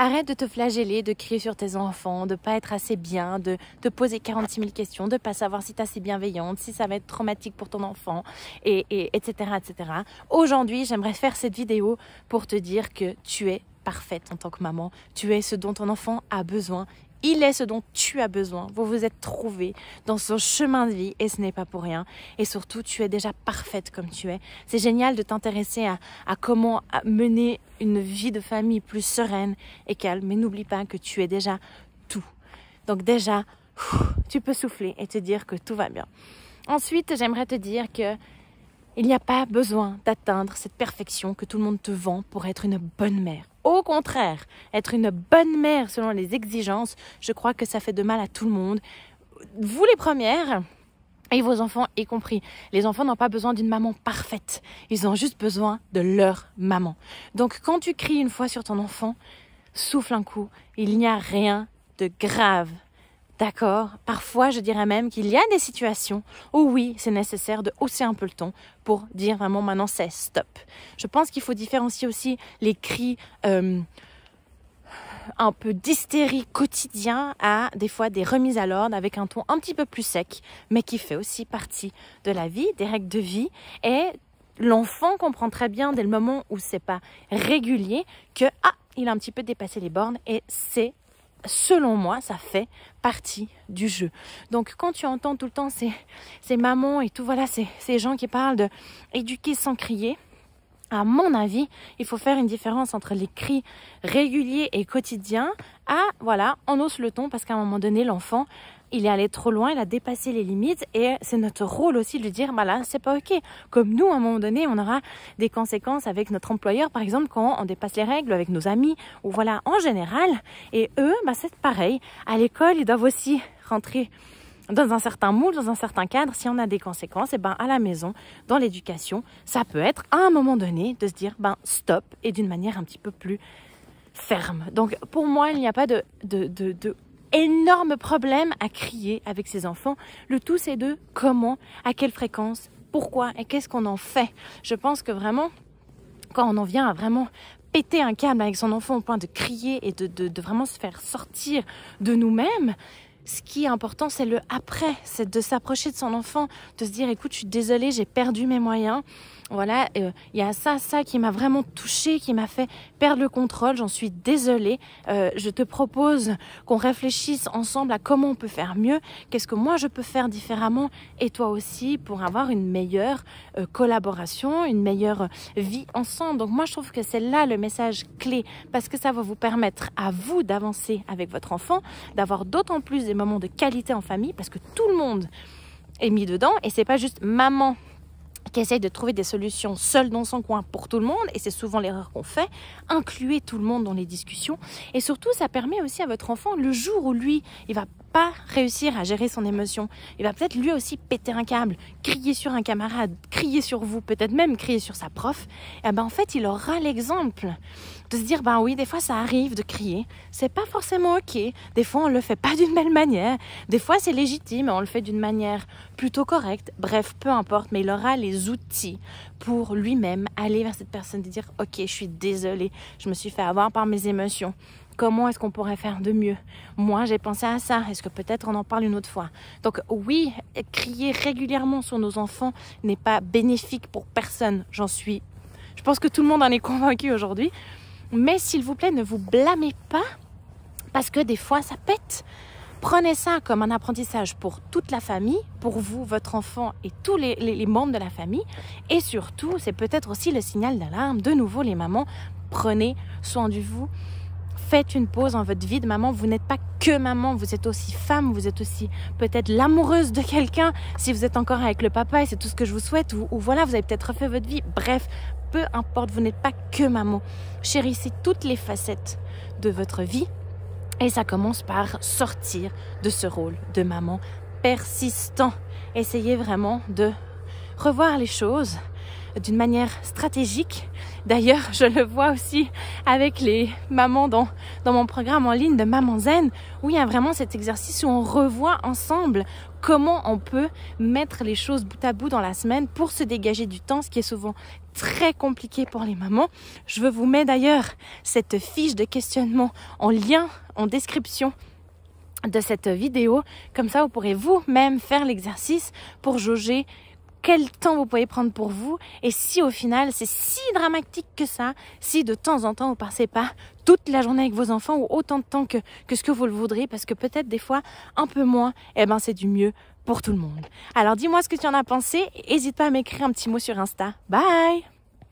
Arrête de te flageller, de crier sur tes enfants, de pas être assez bien, de te poser 46 000 questions, de pas savoir si tu es assez bienveillante, si ça va être traumatique pour ton enfant, etc., etc. Aujourd'hui, j'aimerais faire cette vidéo pour te dire que tu es parfaite en tant que maman. Tu es ce dont ton enfant a besoin. Il est ce dont tu as besoin. Vous vous êtes trouvés dans son chemin de vie et ce n'est pas pour rien. Et surtout, tu es déjà parfaite comme tu es. C'est génial de t'intéresser à comment mener une vie de famille plus sereine et calme. Mais n'oublie pas que tu es déjà tout. Donc déjà, tu peux souffler et te dire que tout va bien. Ensuite, j'aimerais te dire que il n'y a pas besoin d'atteindre cette perfection que tout le monde te vend pour être une bonne mère. Au contraire, être une bonne mère selon les exigences, je crois que ça fait de mal à tout le monde. Vous les premières, et vos enfants y compris. Les enfants n'ont pas besoin d'une maman parfaite. Ils ont juste besoin de leur maman. Donc quand tu cries une fois sur ton enfant, souffle un coup. Il n'y a rien de grave. D'accord, parfois je dirais même qu'il y a des situations où oui, c'est nécessaire de hausser un peu le ton pour dire vraiment maintenant c'est stop. Je pense qu'il faut différencier aussi les cris un peu d'hystérie quotidien à des fois des remises à l'ordre avec un ton un petit peu plus sec, mais qui fait aussi partie de la vie, des règles de vie. Et l'enfant comprend très bien dès le moment où c'est pas régulier que il a un petit peu dépassé les bornes et c'est selon moi, ça fait partie du jeu. Donc, quand tu entends tout le temps ces mamans et tout, voilà, ces gens qui parlent de éduquer sans crier, à mon avis, il faut faire une différence entre les cris réguliers et quotidiens voilà, on hausse le ton parce qu'à un moment donné, l'enfant, il est allé trop loin, il a dépassé les limites et c'est notre rôle aussi de lui dire, là, c'est pas ok. Comme nous, à un moment donné, on aura des conséquences avec notre employeur, par exemple, quand on dépasse les règles avec nos amis ou voilà, en général. Et eux, c'est pareil. À l'école, ils doivent aussi rentrer dans un certain moule, dans un certain cadre. Si on a des conséquences, à la maison, dans l'éducation, ça peut être à un moment donné de se dire, stop, et d'une manière un petit peu plus ferme. Donc, pour moi, il n'y a pas de énorme problème à crier avec ses enfants. Le tout, c'est de comment, à quelle fréquence, pourquoi et qu'est-ce qu'on en fait. Je pense que vraiment, quand on en vient à vraiment péter un câble avec son enfant au point de crier et de vraiment se faire sortir de nous-mêmes, ce qui est important, c'est le après, c'est de s'approcher de son enfant, de se dire, écoute, je suis désolée, j'ai perdu mes moyens. Voilà, il y a ça qui m'a vraiment touchée, qui m'a fait perdre le contrôle. J'en suis désolée. Je te propose qu'on réfléchisse ensemble à comment on peut faire mieux. Qu'est-ce que moi je peux faire différemment et toi aussi pour avoir une meilleure collaboration, une meilleure vie ensemble. Donc moi je trouve que c'est là le message clé parce que ça va vous permettre à vous d'avancer avec votre enfant, d'avoir d'autant plus des moments de qualité en famille parce que tout le monde est mis dedans et c'est pas juste maman qui essaye de trouver des solutions seule dans son coin pour tout le monde, et c'est souvent l'erreur qu'on fait, incluez tout le monde dans les discussions, et surtout ça permet aussi à votre enfant, le jour où lui, il va pas réussir à gérer son émotion, il va peut-être lui aussi péter un câble, crier sur un camarade, crier sur vous, peut-être même crier sur sa prof, et en fait il aura l'exemple de se dire, oui, des fois ça arrive de crier, c'est pas forcément ok, des fois on le fait pas d'une belle manière, des fois c'est légitime, on le fait d'une manière plutôt correcte, bref, peu importe, mais il aura les outils pour lui-même aller vers cette personne et dire, ok, je suis désolée, je me suis fait avoir par mes émotions, comment est-ce qu'on pourrait faire de mieux? Moi, j'ai pensé à ça, est-ce que peut-être on en parle une autre fois? Donc oui, crier régulièrement sur nos enfants n'est pas bénéfique pour personne, je pense que tout le monde en est convaincu aujourd'hui. Mais s'il vous plaît, ne vous blâmez pas parce que des fois, ça pète. Prenez ça comme un apprentissage pour toute la famille, pour vous, votre enfant et tous les membres de la famille. Et surtout, c'est peut-être aussi le signal d'alarme. De nouveau, les mamans, prenez soin de vous. Faites une pause dans votre vie de maman. Vous n'êtes pas que maman, vous êtes aussi femme, vous êtes aussi peut-être l'amoureuse de quelqu'un. Si vous êtes encore avec le papa et c'est tout ce que je vous souhaite, ou voilà, vous avez peut-être refait votre vie. Bref, peu importe, vous n'êtes pas que maman. Chérissez toutes les facettes de votre vie et ça commence par sortir de ce rôle de maman persistant. Essayez vraiment de revoir les choses d'une manière stratégique. D'ailleurs, je le vois aussi avec les mamans dans mon programme en ligne de Maman Zen, où il y a vraiment cet exercice où on revoit ensemble comment on peut mettre les choses bout à bout dans la semaine pour se dégager du temps, ce qui est souvent très compliqué pour les mamans. Je vous mets d'ailleurs cette fiche de questionnement en lien, en description de cette vidéo. Comme ça, vous pourrez vous-même faire l'exercice pour jauger quel temps vous pouvez prendre pour vous et si au final c'est si dramatique que ça, si de temps en temps vous passez pas toute la journée avec vos enfants ou autant de temps que ce que vous le voudriez, parce que peut-être des fois un peu moins, eh ben c'est du mieux pour tout le monde. Alors dis-moi ce que tu en as pensé et n'hésite pas à m'écrire un petit mot sur Insta. Bye!